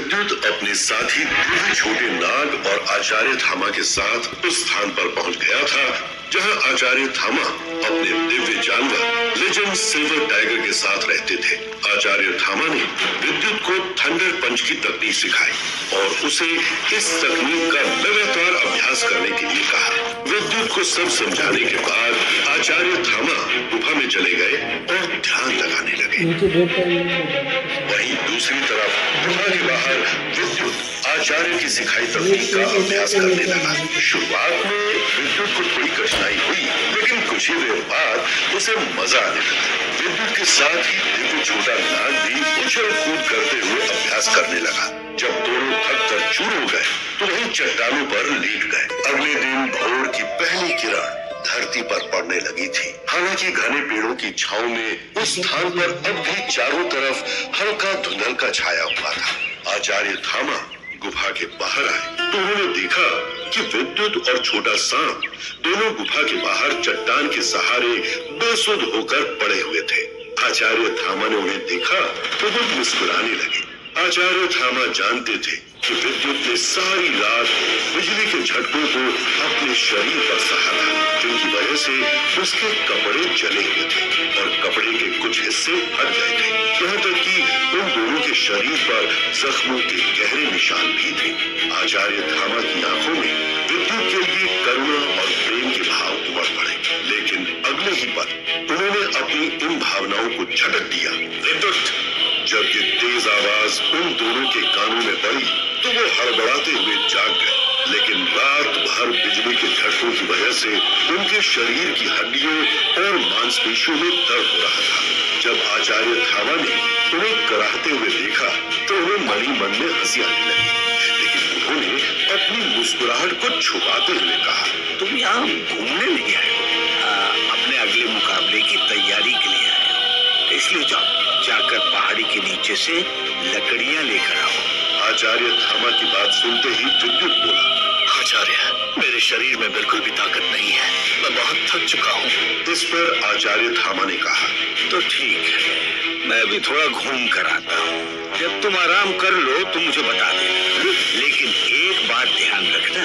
विद्युत अपने साथी दिव्य छोटे नाग और आचार्य थामा के साथ उस स्थान पर पहुंच गया था जहां आचार्य थामा अपने दिव्य जानवर लेजेंड सिल्वर टाइगर के साथ रहते थे। आचार्य थामा ने विद्युत को थंडर पंच की तकनीक सिखाई और उसे इस तकनीक का लगातार अभ्यास करने के लिए कहा। विद्युत को सब समझाने के बाद आचार्य थामा गुफा में चले गए और ध्यान लगाने लगे। वहीं दूसरी तरफ गुफा के बाहर विद्युत आचार्य की सिखाई तकनीक का अभ्यास करने लगा। शुरुआत में विद्युत को थोड़ी कठिनाई हुई, लेकिन कुछ ही देर बाद उसे मजा आने लगा। विद्युत के साथ ही दिव्य छोटा नाग भी उछल कूद करते हुए अभ्यास करने लगा। जब दोनों थक कर चूर हो गए तो वहीं चट्टानों पर लेट गए। अगले दिन भोर की पहली किरण धरती पर पड़ने लगी थी। हालांकि घने पेड़ों की छांव में उस स्थान पर अब भी चारों तरफ हल्का धुंधलका छाया हुआ था। आचार्य थामा गुफा के बाहर आए तो उन्होंने देखा कि विद्युत और छोटा सांप दोनों गुफा के बाहर चट्टान के सहारे बेसुध होकर पड़े हुए थे। आचार्य थामा ने उन्हें देखा तो वो मुस्कुराने लगे। आचार्य थामा जानते थे कि विद्युत ने सारी रात बिजली के झटकों को अपने शरीर पर सहा था, जिनकी वजह से उसके कपड़े जले हुए थे और कपड़े के कुछ हिस्से फट गए थे। यहाँ तक कि उन दोनों के शरीर पर जख्मों के गहरे निशान भी थे। आचार्य थामा की आंखों में विद्युत के लिए करुणा और प्रेम के भाव उमड़ पड़े, लेकिन अगले ही पल उन्होंने अपनी इन भावनाओं को झटक दिया। विद्युत! जब ये तेज आवाज उन दोनों के कानों में पड़ी तो वो हड़बड़ाते हुए जाग गए, लेकिन रात भर बिजली के झटकों की वजह से उनके शरीर की हड्डियों और मांसपेशियों में दर्द हो रहा था। जब आचार्य थामा ने उन्हें कराहते हुए देखा तो उन्हें मन ही मन में हंसी आने लगी, लेकिन उन्होंने अपनी मुस्कुराहट को छुपाते हुए कहा, तुम यहाँ घूमने नहीं आए हो, अपने अगले मुकाबले की तैयारी के लिए आए हो, इसलिए जाकर पहाड़ी के नीचे से लकड़ियाँ लेकर आओ। आचार्य थामा की बात सुनते ही विद्युत बोला, आचार्य, मेरे शरीर में बिल्कुल भी ताकत नहीं है, मैं बहुत थक चुका हूँ। इस पर आचार्य थामा ने कहा, तो ठीक है, मैं भी थोड़ा घूम कर आता हूँ। जब तुम आराम कर लो तो मुझे बता देना, लेकिन एक बात ध्यान रखना,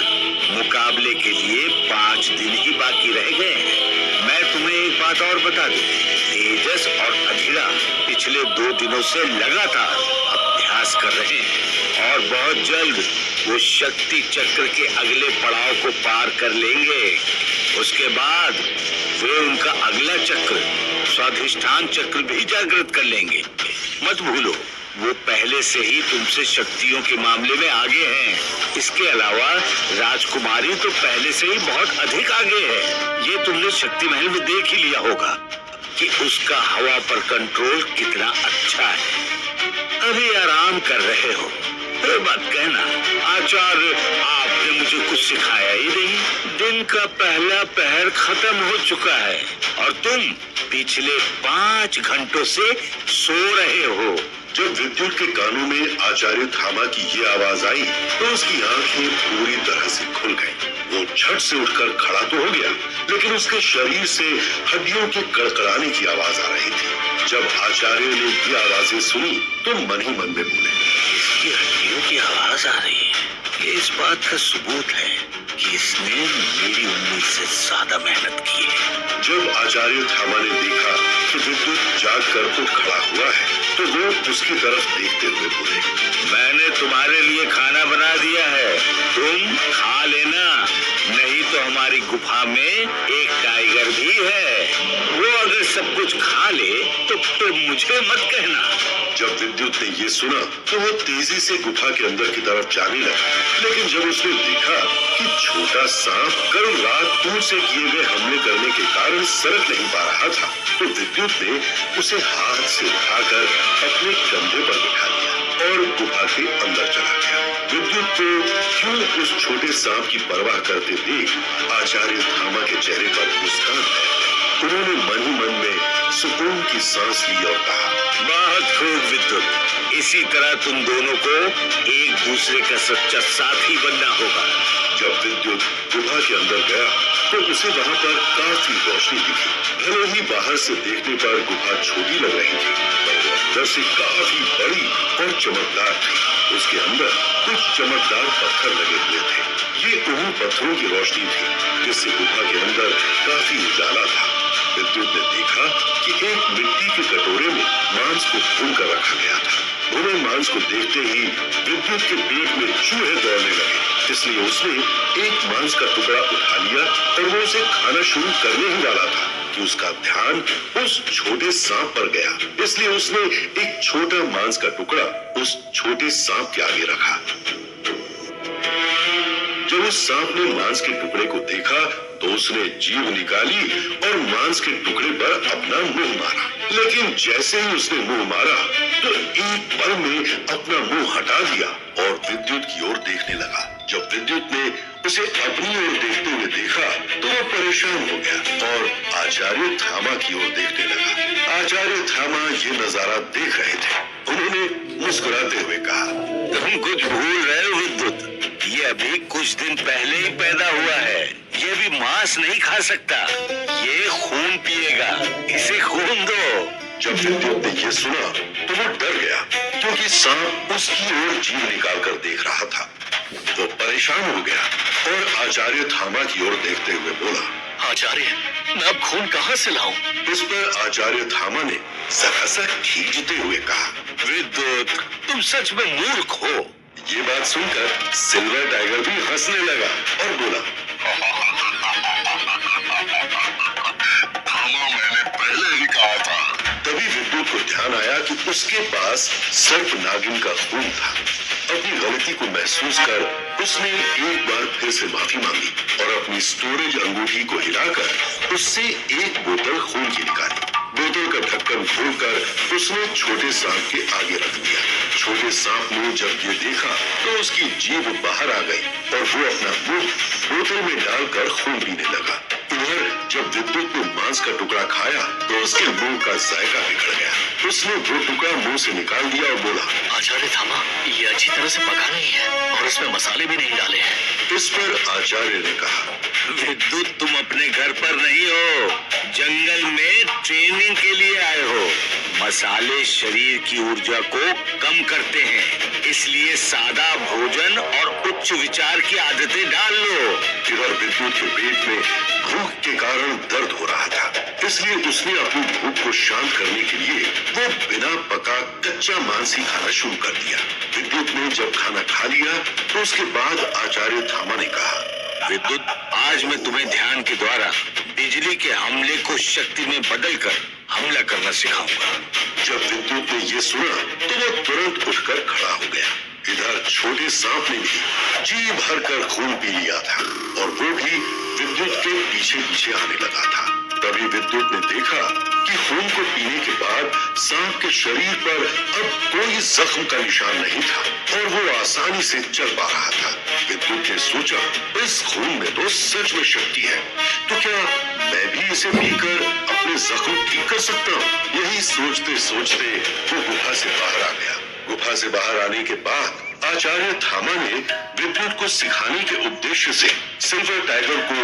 मुकाबले के लिए 5 दिन ही बाकी रह गए हैं। मैं तुम्हें एक बात और बता दूं, तेजस और अधीरा पिछले 2 दिनों से लगातार अभ्यास कर रहे हैं और बहुत जल्द वो शक्ति चक्र के अगले पड़ाव को पार कर लेंगे। उसके बाद वे उनका अगला चक्र स्वाधिष्ठान चक्र भी जागृत कर लेंगे। मत भूलो, वो पहले से ही तुमसे शक्तियों के मामले में आगे हैं। इसके अलावा राजकुमारी तो पहले से ही बहुत अधिक आगे है। ये तुमने शक्ति महल में देख ही लिया होगा कि उसका हवा पर कंट्रोल कितना अच्छा है। अभी आराम कर रहे हो, कोई बात कहना। आचार्य, आपने मुझे कुछ सिखाया ही नहीं। दिन का पहला पहर खत्म हो चुका है और तुम पिछले 5 घंटों से सो रहे हो। जब विद्युत के कानों में आचार्य थामा की ये आवाज आई तो उसकी आंखें पूरी तरह से खुल गईं। वो झट से उठकर खड़ा तो हो गया, लेकिन उसके शरीर से हड्डियों के कड़कड़ाने की आवाज आ रही थी। जब आचार्य ने ये आवाजें सुनी तो मन ही मन में बोले, इसकी हड्डियों की आवाज आ रही है, ये इस बात का सबूत है कि इसने मेरी उम्मीद से ज्यादा मेहनत की है। जब आचार्य थामा ने देखा कि विद्युत जाग कर उठ खड़ा हुआ है तो वो उसकी तरफ देखते हुए बोले, मैंने तुम्हारे लिए खाना बना दिया है, तुम खा लेना, नहीं तो हमारी गुफा में एक टाइगर भी है, वो अगर सब कुछ खा ले तो फिर मुझे मत कहना। जब विद्युत ने ये सुना तो वो तेजी से गुफा के अंदर की तरफ जाने लगा, लेकिन जब उसने देखा कि छोटा सांप कल रात दूर से किए गए हमले करने के कारण सरक नहीं पा रहा था, तो विद्युत ने उसे हाथ से उठाकर अपने कंधे पर बिठा लिया और गुफा के अंदर चला गया। विद्युत को क्यों उस छोटे सांप की परवाह करते देख आचार्य थामा के चेहरे पर मुस्कान है। उन्होंने मन ही मन में सुकून की सांस ली और कहा, बहुत खूब विद्युत, इसी तरह तुम दोनों को एक दूसरे का सच्चा साथी बनना होगा। जब विद्युत गुफा के अंदर गया तो उसे वहाँ पर काफी रोशनी दिखी। भले ही बाहर से देखने पर गुफा छोटी लग रही थी, पर वो अंदर से काफी बड़ी और चमकदार थी। उसके अंदर कुछ चमकदार पत्थर लगे हुए थे। ये उन्हीं पत्थरों की रोशनी थी जिससे गुफा के अंदर काफी उजाला था। विद्युत ने देखा कि एक मिट्टी के कटोरे में मांस को भून कर रखा गया था। भुने मांस को देखते ही विद्युत के पेट में चूहे दौड़ने लगे, इसलिए उसने एक मांस का टुकड़ा उठा लिया और वो उसे खाना शुरू करने ही वाला था कि उसका ध्यान उस छोटे सांप पर गया। इसलिए उसने एक छोटा मांस का टुकड़ा उस छोटे सांप के आगे रखा। जब उस सांप ने मांस के टुकड़े को देखा तो उसने जीभ निकाली और मांस के टुकड़े पर अपना मुंह मारा। लेकिन जैसे ही उसने मुंह मारा तो एक पल में अपना मुंह हटा दिया और विद्युत की ओर देखने लगा। जब विद्युत ने उसे अपनी ओर देखते हुए देखा तो वो परेशान हो गया और आचार्य थामा की ओर देखने लगा। आचार्य थामा ये नजारा देख रहे थे। उन्होंने मुस्कुराते हुए कहा, तुम कुछ भूल रहे हो विद्युत, ये अभी कुछ दिन पहले ही पैदा हुआ है। ये भी मांस नहीं खा सकता, ये खून पिएगा, इसे खून दो। जब विद्युत ने ये सुना तो वो डर गया क्योंकि सांप उसकी ओर जीभ निकाल कर देख रहा था। वो परेशान हो गया और आचार्य थामा की ओर देखते हुए बोला, आचार्य, मैं अब खून कहाँ से लाऊं? इस पर आचार्य थामा ने जरा सा खींचते हुए कहा, विद्युत, तुम सच में मूर्ख हो। ये बात सुनकर सिल्वर टाइगर भी हंसने लगा और बोला, थामा, मैंने पहले ही कहा था। तभी विद्युत को ध्यान आया कि उसके पास सर्प नागिन का खून था। अपनी गलती को महसूस कर उसने एक बार फिर से माफी मांगी और अपनी स्टोरेज अंगूठी को हिलाकर उससे एक बोतल खून की निकाली। बोतल का ढक्कन खोलकर उसने छोटे सांप के आगे रख दिया। छोटे सांप ने जब ये देखा तो उसकी जीभ बाहर आ गई और वो अपना मुंह बोतल में डालकर खून पीने लगा। इधर जब विद्युत ने मांस का टुकड़ा खाया तो उसके मुंह का जायका बिगड़ गया। उसने वो टुकड़ा मुंह से निकाल दिया और बोला, आचार्य थामा, ये अच्छी तरह से पका नहीं है और इसमें मसाले भी नहीं डाले हैं। इस पर आचार्य ने कहा, विद्युत, तुम अपने घर पर नहीं हो, जंगल में ट्रेनिंग के लिए आए हो। मसाले शरीर की ऊर्जा को कम करते हैं, इसलिए सादा भोजन और उच्च विचार की आदतें डाल लो। इधर विद्युत के पेट में भूख के कारण दर्द हो रहा था, इसलिए उसने अपनी भूख को शांत करने के लिए वो बिना पका कच्चा मांस ही खाना शुरू कर दिया। विद्युत ने जब खाना खा लिया तो उसके बाद आचार्य थामा ने कहा, विद्युत, आज मैं तुम्हें ध्यान के द्वारा बिजली के हमले को शक्ति में बदलकर हमला करना सिखाऊंगा। जब विद्युत ने ये सुना तो वो तुरंत उठकर खड़ा हो गया। इधर छोटे सांप ने भी जी भरकर खून पी लिया था और वो भी विद्युत के पीछे पीछे आने लगा था। तभी विद्युत ने देखा कि खून को पीने के बाद सांप के शरीर पर अब कोई जख्म का निशान नहीं था और वो आसानी से चल पा रहा था। विद्युत ने सोचा, इस खून में तो सच में शक्ति है, तो क्या मैं भी इसे पीकर अपने जख्म ठीक कर सकता हूँ? यही सोचते सोचते वो गुफा से बाहर आ गया। गुफा से बाहर आने के बाद आचार्य थामा ने विद्युत को सिखाने के उद्देश्य से सिल्वर टाइगर को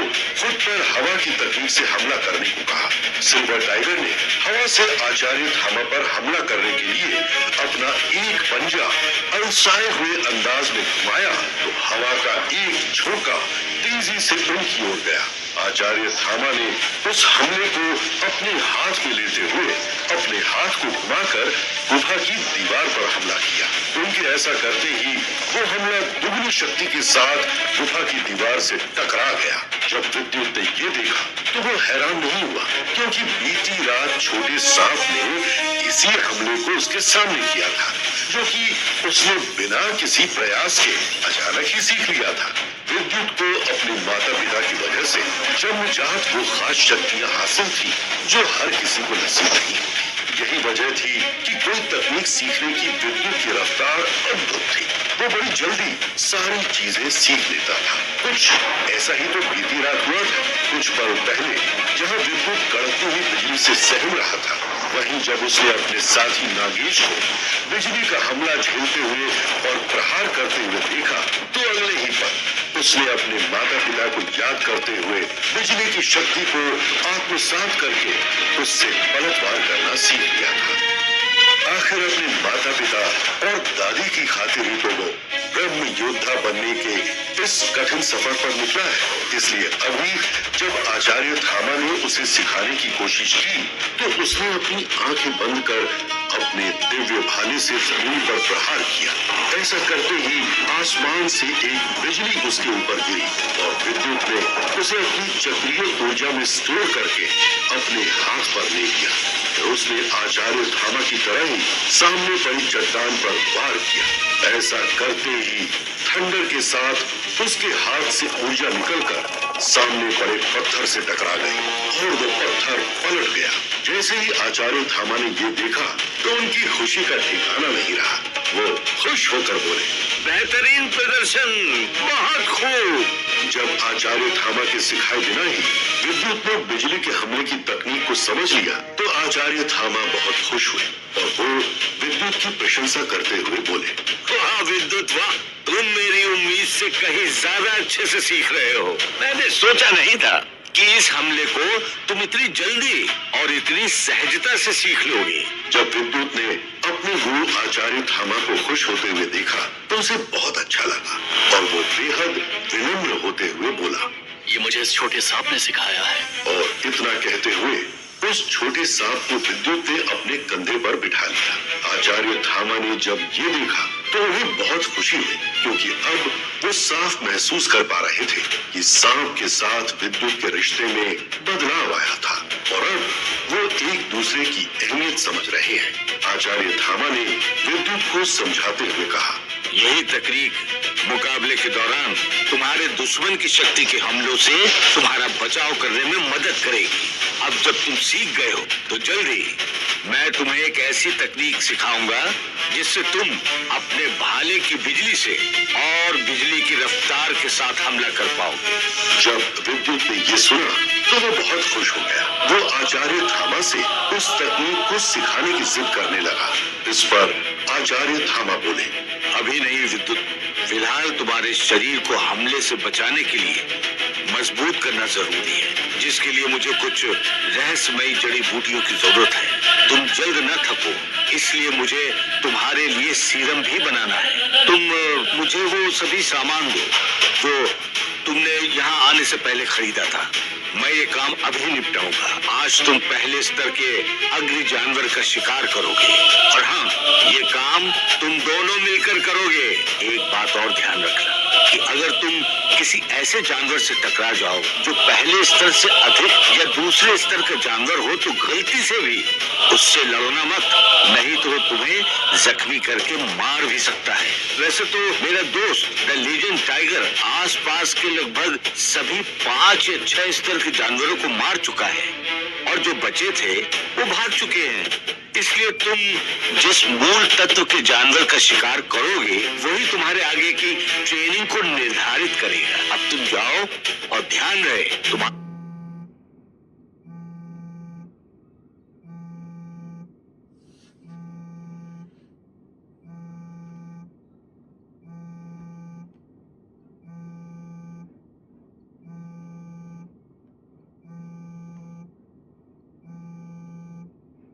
खुद पर हवा की तकनीक से हमला करने को कहा। सिल्वर टाइगर ने हवा से आचार्य थामा पर हमला करने के लिए अपना एक पंजा अलसाए हुए अंदाज में घुमाया तो हवा का एक झोंका तेजी से उनकी ओर गया। आचार्य थामा ने उस हमले को अपने हाथ में लेते हुए अपने हाथ को घुमाकर गुफा की दीवार पर हमला किया। उनके ऐसा करते ही वो हमला दुगनी शक्ति के साथ गुफा की दीवार से टकरा गया। जब विद्युत ने ये देखा तो वो हैरान नहीं हुआ क्योंकि बीती रात छोटे सांप ने इसी हमले को उसके सामने किया था, जो कि उसने बिना किसी प्रयास के अचानक ही सीख लिया था। विद्युत को अपने माता पिता की वजह से जन्मजात वो खास शक्तियां हासिल थी जो हर किसी को नसीब नहीं होती। यही वजह थी कि कोई तकनीक सीखने की विद्युत की रफ्तार अद्भुत थी। वो बड़ी जल्दी सारी चीजें सीख लेता था। कुछ ऐसा ही तो बीती रात हुआ था। कुछ पल पहले जहाँ विद्युत कड़कती हुई बिजली से सहम रहा था, वहीं जब उसने अपने साथी नागेश को बिजली का हमला झेलते हुए और प्रहार करते हुए देखा तो अगले ही पल उसने अपने माता पिता को याद करते हुए बिजली की शक्ति को आत्मसात करके उससे पलटवार करना सीख लिया था। आखिर अपने माता पिता और दादी की खातिर ही तो वो ब्रह्म योद्धा बनने के इस कठिन सफर पर निकला है। इसलिए अभी जब आचार्य थामा ने उसे सिखाने की कोशिश की तो उसने अपनी आंखें बंद कर अपने दिव्य भाले से जमीन पर प्रहार किया। ऐसा करते ही आसमान से एक बिजली उसके ऊपर गिरी और विद्युत ने उसे अपनी चक्रीय ऊर्जा में स्टोर करके अपने हाथ पर ले लिया। तो उसने आचार्य थामा की तरह ही सामने पड़ी चट्टान पर वार किया। ऐसा करते ही थंडर के साथ उसके हाथ से ऊर्जा निकलकर सामने पड़े पत्थर से टकरा गई और वो पत्थर पलट गया। जैसे ही आचार्य थामा ने ये देखा तो उनकी खुशी का ठिकाना नहीं रहा। वो खुश होकर बोले, बेहतरीन प्रदर्शन, बहुत खूब। जब आचार्य थामा के सिखाए बिना ही विद्युत ने बिजली के हमले की तकनीक को समझ लिया तो आचार्य थामा बहुत खुश हुए और वो विद्युत की प्रशंसा करते हुए बोले, वाह विद्युत वाह, तुम मेरी उम्मीद से कहीं ज्यादा अच्छे से सीख रहे हो। मैंने सोचा नहीं था कि इस हमले को तुम इतनी जल्दी और इतनी सहजता से सीख लोगे। जब विद्युत ने अपने गुरु आचार्य थामा को खुश होते हुए देखा तो उसे बहुत अच्छा लगा और वो बेहद विनम्र होते हुए बोला, ये मुझे इस छोटे सांप ने सिखाया है। और इतना कहते हुए उस छोटे सांप को विद्युत ने अपने कंधे पर बिठा लिया। आचार्य थामा ने जब ये देखा तो उन्हें बहुत खुशी हुई क्योंकि अब वो साफ महसूस कर पा रहे थे कि सांप के साथ विद्युत के रिश्ते में बदलाव आया था और अब वो एक दूसरे की अहमियत समझ रहे हैं। आचार्य थामा ने विद्युत को समझाते हुए कहा, यही तकनीक मुकाबले के दौरान तुम्हारे दुश्मन की शक्ति के हमलों से तुम्हारा बचाव करने में मदद करेगी। अब जब तुम सीख गए हो तो जल्दी मैं तुम्हें एक ऐसी तकनीक सिखाऊंगा जिससे तुम अपने भाले की बिजली से और बिजली की रफ्तार के साथ हमला कर पाओगे। जब विद्युत ने ये सुना तो वो बहुत खुश हो गया। वो आचार्य थामा से उस तकनीक को सिखाने की जिद करने लगा। इस पर आचार्य थामा बोले, अभी नहीं विद्युत, फिलहाल तुम्हारे शरीर को हमले से बचाने के लिए मजबूत करना जरूरी है, जिसके लिए मुझे कुछ रहस्यमयी जड़ी बूटियों की जरूरत है। तुम जल्द न थको, इसलिए मुझे तुम्हारे लिए सीरम भी बनाना है। तुम मुझे वो सभी सामान दो जो तुमने यहाँ आने से पहले खरीदा था। मैं ये काम अभी निपटाऊंगा। आज तुम पहले स्तर के अग्नि जानवर का शिकार करोगे और हाँ, ये काम तुम दोनों मिलकर करोगे। एक बात और ध्यान रखना कि अगर तुम किसी ऐसे जानवर से टकरा जाओ जो पहले स्तर से अधिक या दूसरे स्तर का जानवर हो तो गलती से भी उससे लड़ना मत, नहीं तो वो तुम्हें जख्मी करके मार भी सकता है। वैसे तो मेरा दोस्त द लीजेंड टाइगर आसपास के लगभग सभी 5 या 6 स्तर के जानवरों को मार चुका है और जो बचे थे वो भाग चुके हैं। इसलिए तुम जिस मूल तत्व के जानवर का शिकार करोगे वही तुम्हारे आगे की ट्रेनिंग को निर्धारित करेगा। अब तुम जाओ और ध्यान रहे तुम्हारा